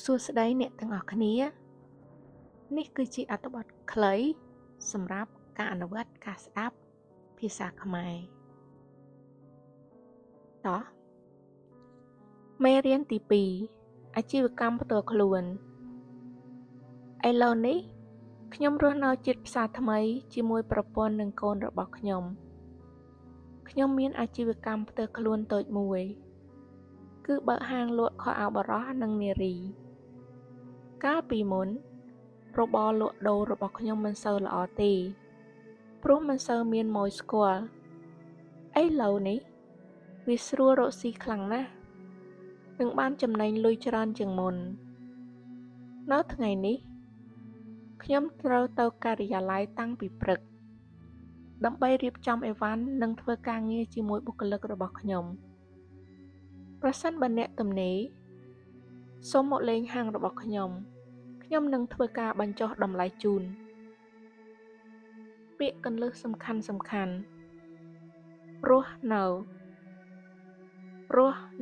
សួស្តីអ្នកទាំងអស់គ្នានេះគឺជាអត្ថបទខ្លីសម្រាប់ការអនុវត្តការស្ដាប់ភាសាខ្មែរតោះមេរៀនទី2អាជីវកម្មផ្ទាល់ខ្លួនឥឡូវនេះខ្ញុំរស់នៅជាតិផ្សារថ្មីជាមួយប្រពន្ធនិងកូនរបស់ខ្ញុំមានអាជីវកម្មផ្ទាល់ខ្លួនតូចមួយគឺបើកហាងលក់ខោអាវបុរសនិងនារីកាលពីមុនរបរលក់ដូររបស់ខ្ញុំមិនសូវល្អទេព្រោះមិនសូវមានម៉ួយស្គាល់ឥឡូវនេះវាស្រួលរកស៊ីខ្លាំងណាស់និងបានចំណេញលុយច្រើនជាងមុននៅថ្ងៃនេះខ្ញុំត្រូវទៅការិយាល័យតាំងពីព្រឹកដើម្បីរៀបចំអីវ៉ាន់និងធ្វើការងារជាមួយបុគ្គលិករបស់ខ្ញុំប្រសិនបើអ្នកទំនេរសូមមកលេងហាងរបស់ខ្ញុំនឹងធ្វើការបញ្ចុះតម្លៃជូនពាក្យគន្លឹះសំខាន់រស់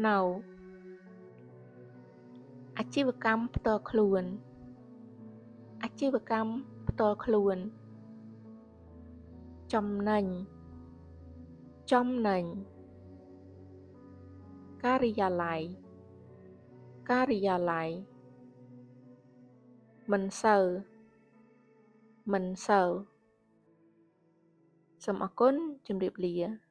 នៅអាជីវកម្មផ្ទាល់ខ្លួនចំណេញការិយាល័យមិនសូវសូមអរគុណជម្រាបលា